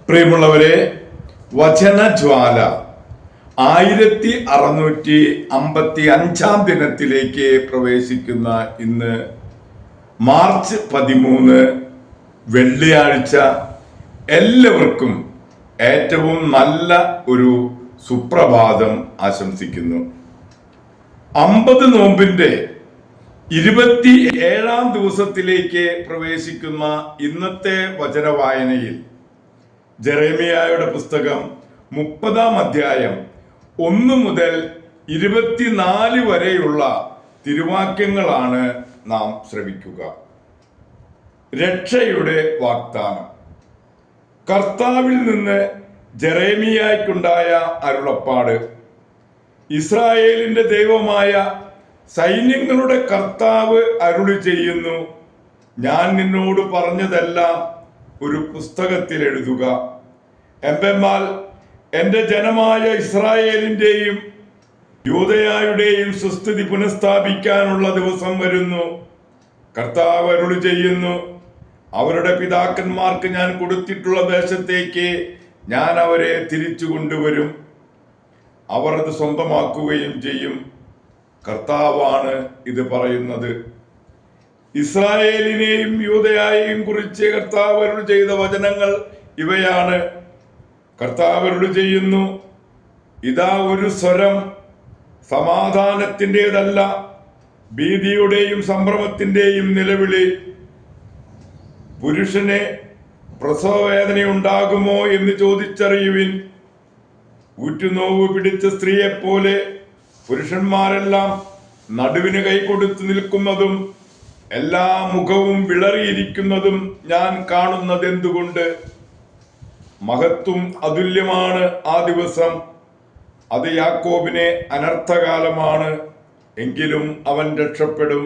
പ്രിയമുള്ളവരെ, വചനജ്വാല 1655 ദിനത്തിലേക്ക് പ്രവേശിക്കുന്ന ഇന്ന് മാർച്ച് 13 വെള്ളിയാഴ്ച എല്ലാവർക്കും ഏറ്റവും നല്ല ഒരു സുപ്രഭാതം ആശംസിക്കുന്നു. 50 നോമ്പിന്റെ 27-ാം ദിവസത്തിലേക്ക് പ്രവേശിക്കുന്ന ഇന്നത്തെ വചനവായനയിൽ ജെറേമിയായുടെ പുസ്തകം 30-ാം അധ്യായം 1 മുതൽ 24 വരെയുള്ള തിരുവാക്യങ്ങളാണ് നാം ശ്രവിക്കുക. രക്ഷയുടെ വാഗ്ദാനം. കർത്താവിൽ നിന്ന് ജെറേമിയായ്ക്കുണ്ടായ അരുളപ്പാട്. ഇസ്രായേലിന്റെ ദൈവമായ സൈന്യങ്ങളുടെ കർത്താവ് അരുളി ചെയ്യുന്നു, ഞാൻ നിന്നോട് പറഞ്ഞതെല്ലാം ഒരു പുസ്തകത്തിൽ എഴുതുക. എന്തെന്നാൽ എൻ്റെ ജനമായ ഇസ്രായേലിന്റെയും യൂദയായുടെയും സുസ്ഥിതി പുനഃസ്ഥാപിക്കാനുള്ള ദിവസം വരുന്നു. കർത്താവ് അരുളി ചെയ്യുന്നു, അവരുടെ പിതാക്കന്മാർക്ക് ഞാൻ കൊടുത്തിട്ടുള്ള ദേശത്തേക്ക് ഞാൻ അവരെ തിരിച്ചു കൊണ്ടുവരും. അവർ അത് സ്വന്തമാക്കുകയും ചെയ്യും. കർത്താവാണ് ഇത് പറയുന്നത്. ഇസ്രായേലിനെയും യൂദയായെയും കുറിച്ച് കർത്താവ് അരുളി ചെയ്ത വചനങ്ങൾ ഇവയാണ്. കർത്താവ് അരുളി ചെയ്യുന്നു, ഇതാ ഒരു സ്വരം, സമാധാനത്തിൻ്റെതല്ല, ഭീതിയുടെയും സംഭ്രമത്തിന്റെയും നിലവിളി. പുരുഷന് പ്രസവവേദനയുണ്ടാകുമോ എന്ന് ചോദിച്ചറിയുവിൻ. ഊറ്റുനോവ് പിടിച്ച സ്ത്രീയെപ്പോലെ പുരുഷന്മാരെല്ലാം നടുവിന് കൈകൊടുത്തു നിൽക്കുന്നതും എല്ലാ മുഖവും വിളറിയിരിക്കുന്നതും ഞാൻ കാണുന്നത് എന്തുകൊണ്ട്? മഹത്വം അതുല്യമാണ് ആ ദിവസം. അത് യാക്കോബിനെ അനർത്ഥകാലമാണ്, എങ്കിലും അവൻ രക്ഷപ്പെടും.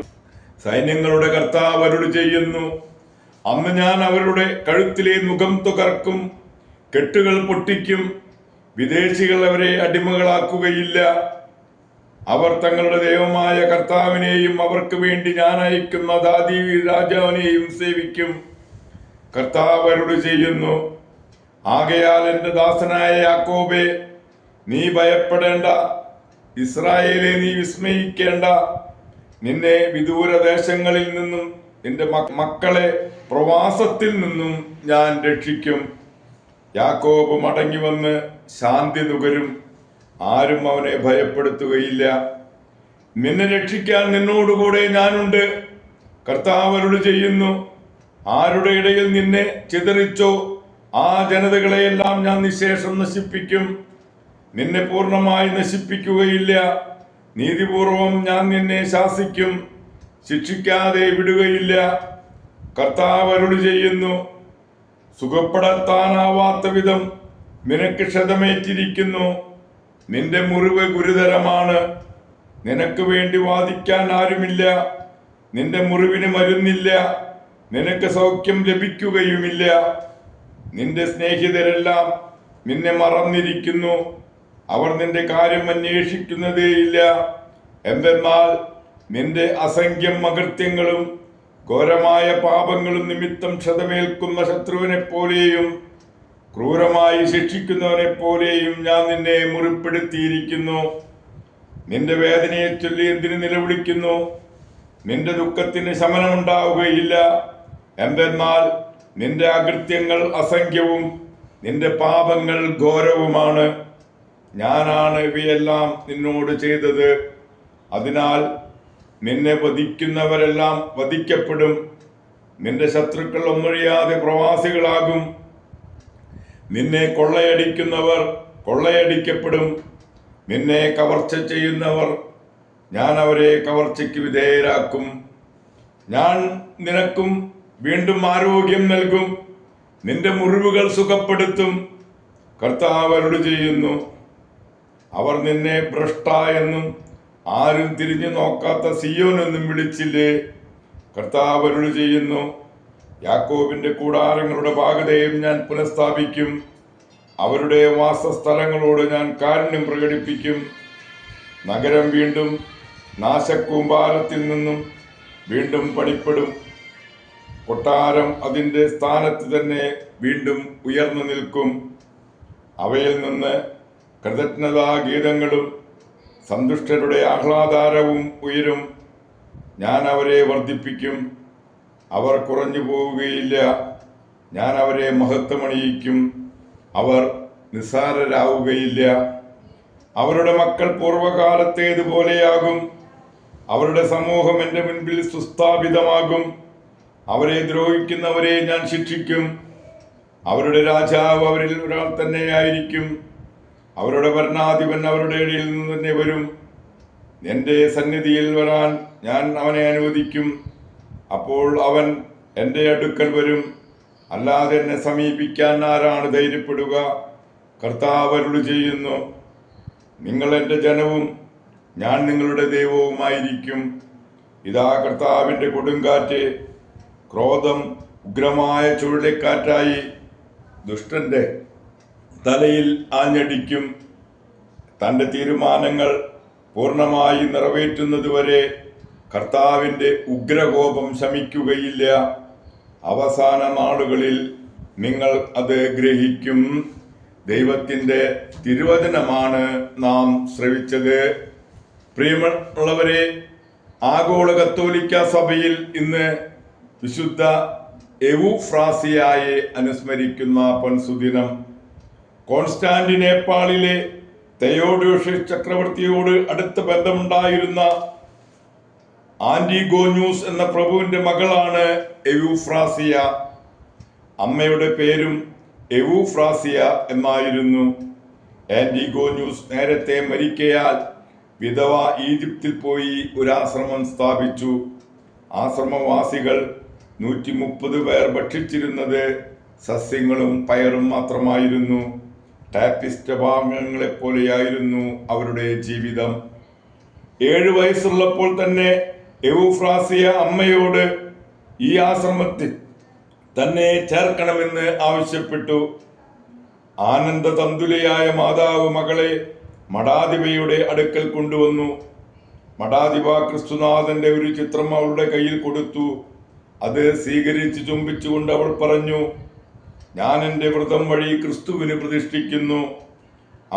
സൈന്യങ്ങളുടെ കർത്താവ് അരുളി ചെയ്യുന്നു, അന്ന് ഞാൻ അവരുടെ കഴുത്തിലെ മുഖം തുകർക്കും, കെട്ടുകൾ പൊട്ടിക്കും. വിദേശികൾ അവരെ അടിമകളാക്കുകയില്ല. അവർ തങ്ങളുടെ ദൈവമായ കർത്താവിനെയും അവർക്ക് വേണ്ടി ഞാൻ അയക്കുന്ന ദാവീദ് രാജാവിനെയും സേവിക്കും. കർത്താവ് അരുളി ചെയ്യുന്നു, ആകയാൽ എൻ്റെ ദാസനായ യാക്കോബേ, നീ ഭയപ്പെടേണ്ട, ഇസ്രായേലെ നീ വിസ്മയിക്കേണ്ട. നിന്നെ വിദൂര ദേശങ്ങളിൽ നിന്നും നിന്റെ മക്കളെ പ്രവാസത്തിൽ നിന്നും ഞാൻ രക്ഷിക്കും. യാക്കോബ് മടങ്ങി വന്ന് ശാന്തി നുകരും, ആരും അവനെ ഭയപ്പെടുത്തുകയില്ല. നിന്നെ രക്ഷിക്കാൻ നിന്നോടുകൂടെ ഞാനുണ്ട്. കർത്താവ് അരുളി ചെയ്യുന്നു, ആരുടെ ഇടയിൽ നിന്നെ ചിതറിച്ചോ ആ ജനതകളെയെല്ലാം ഞാൻ നിശേഷം നശിപ്പിക്കും. നിന്നെ പൂർണ്ണമായി നശിപ്പിക്കുകയില്ല. നീതിപൂർവം ഞാൻ നിന്നെ ശാസിക്കും, ശിക്ഷിക്കാതെ വിടുകയില്ല. കർത്താവ് അരുളി ചെയ്യുന്നു, സുഖപ്പെടുത്താനാവാത്ത വിധം നിനക്ക് ക്ഷതമേറ്റിരിക്കുന്നു. നിന്റെ മുറിവ് ഗുരുതരമാണ്. നിനക്ക് വേണ്ടി വാദിക്കാൻ ആരുമില്ല. നിന്റെ മുറിവിന് മരുന്നില്ല. നിനക്ക് സൗഖ്യം ലഭിക്കുകയുമില്ല. നിന്റെ സ്നേഹിതരെല്ലാം നിന്നെ മറന്നിരിക്കുന്നു. അവർ നിന്റെ കാര്യം അന്വേഷിക്കുന്നതേയില്ല. എന്തെന്നാൽ നിന്റെ അസംഖ്യം അകൃത്യങ്ങളും ഘോരമായ പാപങ്ങളും നിമിത്തം ക്ഷതമേൽക്കുന്ന ശത്രുവിനെ പോലെയും ക്രൂരമായി ശിക്ഷിക്കുന്നവനെ പോലെയും ഞാൻ നിന്നെ മുറിപ്പെടുത്തിയിരിക്കുന്നു. നിന്റെ വേദനയെ ചൊല്ലി എന്തിനു നിലവിളിക്കുന്നു? നിന്റെ ദുഃഖത്തിന് ശമനമുണ്ടാവുകയില്ല. എന്തെന്നാൽ നിന്റെ അകൃത്യങ്ങൾ അസംഖ്യവും നിന്റെ പാപങ്ങൾ ഘോരവുമാണ്. ഞാനാണ് ഇവയെല്ലാം നിന്നോട് ചെയ്തത്. അതിനാൽ നിന്നെ വധിക്കുന്നവരെല്ലാം വധിക്കപ്പെടും. നിന്റെ ശത്രുക്കൾ ഒന്നൊഴിയാതെ പ്രവാസികളാകും. നിന്നെ കൊള്ളയടിക്കുന്നവർ കൊള്ളയടിക്കപ്പെടും. നിന്നെ കവർച്ച ചെയ്യുന്നവർ ഞാൻ അവരെ കവർച്ചയ്ക്ക് വിധേയരാക്കും. ഞാൻ നിനക്കും വീണ്ടും ആരോഗ്യം നൽകും, നിന്റെ മുറിവുകൾ സുഖപ്പെടുത്തും. കർത്താവ് അരുളി ചെയ്യുന്നു, അവർ നിന്നെ ഭ്രഷ്ട എന്നും ആരും തിരിഞ്ഞു നോക്കാത്ത സിയോൻ എന്നും വിളിച്ചില്ലേ? കർത്താവ് അരുളി ചെയ്യുന്നു, യാക്കോബിന്റെ കൂടാരങ്ങളുടെ പാകതയും ഞാൻ പുനഃസ്ഥാപിക്കും. അവരുടെ വാസസ്ഥലങ്ങളോട് ഞാൻ കാരുണ്യം പ്രകടിപ്പിക്കും. നഗരം വീണ്ടും നാശക്കൂമ്പാരത്തിൽ നിന്നും വീണ്ടും പണിപ്പെടും. കൊട്ടാരം അതിൻ്റെ സ്ഥാനത്ത് തന്നെ വീണ്ടും ഉയർന്നു നിൽക്കും. അവയിൽ നിന്ന് കൃതജ്ഞതാ ഗീതങ്ങളും സന്തുഷ്ടരുടെ ആഹ്ലാദാരവും ഉയരും. ഞാൻ അവരെ വർദ്ധിപ്പിക്കും, അവർ കുറഞ്ഞു പോവുകയില്ല. ഞാൻ അവരെ മഹത്വമണിയിക്കും, അവർ നിസ്സാരരാവുകയില്ല. അവരുടെ മക്കൾ പൂർവ്വകാലത്തേതുപോലെയാകും. അവരുടെ സമൂഹം എൻ്റെ മുൻപിൽ സുസ്ഥാപിതമാകും. അവരെ ദ്രോഹിക്കുന്നവരെ ഞാൻ ശിക്ഷിക്കും. അവരുടെ രാജാവ് അവരിൽ ഒരാൾ തന്നെയായിരിക്കും. അവരുടെ ഭരണാധിപൻ അവരുടെ ഇടയിൽ നിന്ന് തന്നെ വരും. എൻ്റെ സന്നിധിയിൽ വരാൻ ഞാൻ അവനെ അനുവദിക്കും. അപ്പോൾ അവൻ എൻ്റെ അടുക്കൽ വരും. അല്ലാതെ എന്നെ സമീപിക്കാൻ ആരാണ് ധൈര്യപ്പെടുക? കർത്താവ് അരുളി ചെയ്യുന്നു, നിങ്ങൾ എൻ്റെ ജനവും ഞാൻ നിങ്ങളുടെ ദൈവവുമായിരിക്കും. ഇതാ കർത്താവിൻ്റെ കൊടുങ്കാറ്റ്, ക്രോധം ഉഗ്രമായ ചുഴലിക്കാറ്റായി ദുഷ്ടന്റെ തലയിൽ ആഞ്ഞടിക്കും. തൻ്റെ തീരുമാനങ്ങൾ പൂർണ്ണമായി നിറവേറ്റുന്നതുവരെ കർത്താവിൻ്റെ ഉഗ്രകോപം ശമിക്കുകയില്ല. അവസാന നാളുകളിൽ നിങ്ങൾ അത് ഗ്രഹിക്കും. ദൈവത്തിൻ്റെ തിരുവചനമാണ് നാം ശ്രവിച്ചത്. പ്രിയമുള്ളവരെ, ആഗോള കത്തോലിക്ക സഭയിൽ ഇന്ന് വിശുദ്ധ എവുഫ്രാസിയായെ അനുസ്മരിക്കുന്ന പൊൻസുദിനം. കോൺസ്റ്റാന്റിനേപ്പാളിലെ തെയോഡോഷ്യസ് ചക്രവർത്തിയോട് അടുത്ത ബന്ധമുണ്ടായിരുന്ന ആന്റിഗോന്യൂസ് എന്ന പ്രഭുവിന്റെ മകളാണ് എവുഫ്രാസിയ. അമ്മയുടെ പേരും എവുഫ്രാസിയ എന്നായിരുന്നു. ആന്റിഗോന്യൂസ് നേരത്തെ മരിക്കയാൽ വിധവ ഈജിപ്തിൽ പോയി ഒരാശ്രമം സ്ഥാപിച്ചു. ആശ്രമവാസികൾ 130 പേർ ഭക്ഷിച്ചിരുന്നത് സസ്യങ്ങളും പയറും മാത്രമായിരുന്നു. ടാപ്പിസ്റ്റ് ഭാഗങ്ങളെപ്പോലെയായിരുന്നു അവരുടെ ജീവിതം. 7 വയസ്സുള്ളപ്പോൾ തന്നെ എവുഫ്രാസിയ അമ്മയോട് ഈ ആശ്രമത്തിൽ തന്നെ ചേർക്കണമെന്ന് ആവശ്യപ്പെട്ടു. ആനന്ദതന്തുലയായ മാതാവ് മകളെ മഠാധിപയുടെ അടുക്കൽ കൊണ്ടുവന്നു. മഠാധിപ ക്രിസ്തുനാഥന്റെ ഒരു ചിത്രം അവളുടെ കയ്യിൽ കൊടുത്തു. അത് സ്വീകരിച്ച് ചുംബിച്ചുകൊണ്ട് അവൾ പറഞ്ഞു, ഞാൻ എൻ്റെ വ്രതം വഴി ക്രിസ്തുവിന് പ്രതിഷ്ഠിക്കുന്നു.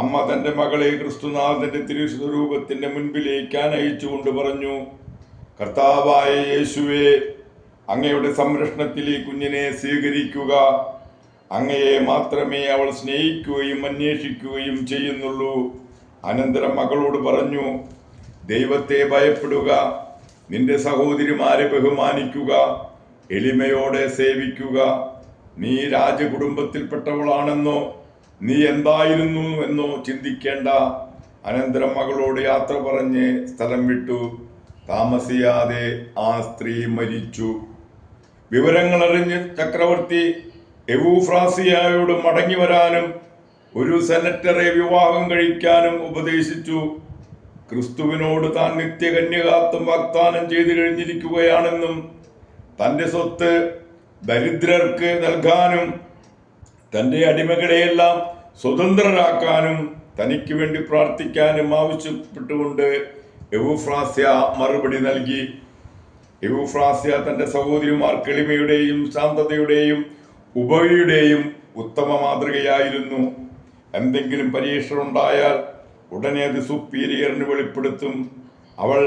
അമ്മ തൻ്റെ മകളെ ക്രിസ്തുനാഥന്റെ തിരുസ്വരൂപത്തിന്റെ മുൻപിലേക്ക് അയച്ചുകൊണ്ട് പറഞ്ഞു, കർത്താവായ യേശുവേ, അങ്ങയുടെ സംരക്ഷണത്തിൽ ഈ കുഞ്ഞിനെ സ്വീകരിക്കുക. അങ്ങയെ മാത്രമേ അവൾ സ്നേഹിക്കുകയും അന്വേഷിക്കുകയും ചെയ്യുന്നുള്ളൂ. അനന്തരം മകളോട് പറഞ്ഞു, ദൈവത്തെ ഭയപ്പെടുക, നിന്റെ സഹോദരിമാരെ ബഹുമാനിക്കുക, എളിമയോടെ സേവിക്കുക. നീ രാജകുടുംബത്തിൽപ്പെട്ടവളാണെന്നോ നീ എന്തായിരുന്നു എന്നോ ചിന്തിക്കേണ്ട. അനന്തരം മകളോട് യാത്ര പറഞ്ഞ് സ്ഥലം വിട്ടു. താമസിയാതെ ആ സ്ത്രീ മരിച്ചു. വിവരങ്ങൾ അറിഞ്ഞ് ചക്രവർത്തി എവുഫ്രാസിയയോട് മടങ്ങി വരാനും ഒരു സെനറ്ററെ വിവാഹം കഴിക്കാനും ഉപദേശിച്ചു. ക്രിസ്തുവിനോട് താൻ നിത്യകന്യകാത്വം വാഗ്ദാനം ചെയ്തു കഴിഞ്ഞിരിക്കുകയാണെന്നും തൻ്റെ സ്വത്ത് ദരിദ്രർക്ക് നൽകാനും തൻ്റെ അടിമകളെയെല്ലാം സ്വതന്ത്രരാക്കാനും തനിക്ക് വേണ്ടി പ്രാർത്ഥിക്കാനും ആവശ്യപ്പെട്ടുകൊണ്ട് എവുഫ്രാസ്യ മറുപടി നൽകി. എവുഫ്രാസ്യ തൻ്റെ സഹോദരിമാർക്ക് എളിമയുടെയും ശാന്തതയുടെയും ഉപവിയുടെയും ഉത്തമ മാതൃകയായിരുന്നു. എന്തെങ്കിലും പരീക്ഷ ഉണ്ടായാൽ ഉടനെ അത് സുപ്പീരിയറിന് വെളിപ്പെടുത്തും. അവൾ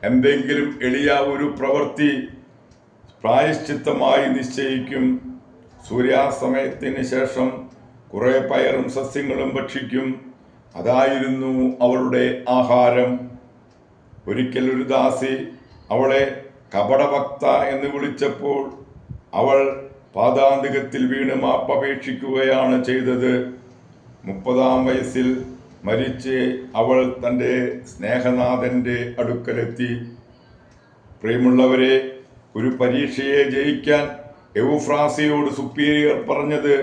എന്തെങ്കിലും എളിയ ഒരു പ്രവൃത്തി പ്രായശ്ചിത്തമായി നിശ്ചയിക്കും. സൂര്യാസ്തമയത്തിന് ശേഷം കുറെ പയറും സസ്യങ്ങളും ഭക്ഷിക്കും. അതായിരുന്നു അവളുടെ ആഹാരം. ഒരിക്കൽ ഒരു ദാസി അവളെ കപടഭക്ത എന്ന് വിളിച്ചപ്പോൾ അവൾ പാതാന്തികത്തിൽ വീണ് മാപ്പപേക്ഷിക്കുകയാണ് ചെയ്തത്. 30-ാം വയസ്സിൽ മരിച്ച് അവൾ തൻ്റെ സ്നേഹനാഥൻ്റെ അടുക്കലെത്തി. പ്രിയമുള്ളവരെ, ഒരു പരീക്ഷയെ ജയിക്കാൻ എവുഫ്രാസിയോട് സുപ്പീരിയർ പറഞ്ഞത്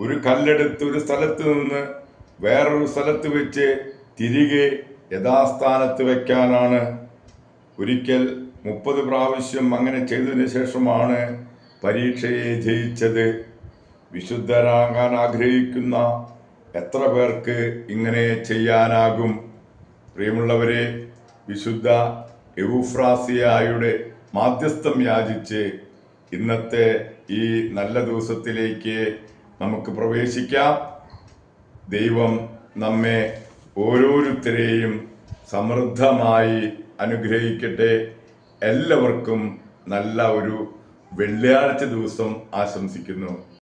ഒരു കല്ലെടുത്ത് ഒരു സ്ഥലത്ത് നിന്ന് വേറൊരു സ്ഥലത്ത് വെച്ച് തിരികെ യഥാസ്ഥാനത്ത് വയ്ക്കാനാണ്. ഒരിക്കൽ 30 പ്രാവശ്യം അങ്ങനെ ചെയ്തതിന് ശേഷമാണ് പരീക്ഷയെ ജയിച്ചത്. വിശുദ്ധരാകാൻ ആഗ്രഹിക്കുന്ന എത്ര പേർക്ക് ഇങ്ങനെ ചെയ്യാനാകും? പ്രിയമുള്ളവരെ, വിശുദ്ധ എവുഫ്രാസിയായുടെ മാധ്യസ്ഥം യാചിച്ച് ഇന്നത്തെ ഈ നല്ല ദിവസത്തിലേക്ക് നമുക്ക് പ്രവേശിക്കാം. ദൈവം നമ്മെ ഓരോരുത്തരെയും സമൃദ്ധമായി അനുഗ്രഹിക്കട്ടെ. എല്ലാവർക്കും നല്ല ഒരു വെള്ളിയാഴ്ച ദിവസം ആശംസിക്കുന്നു.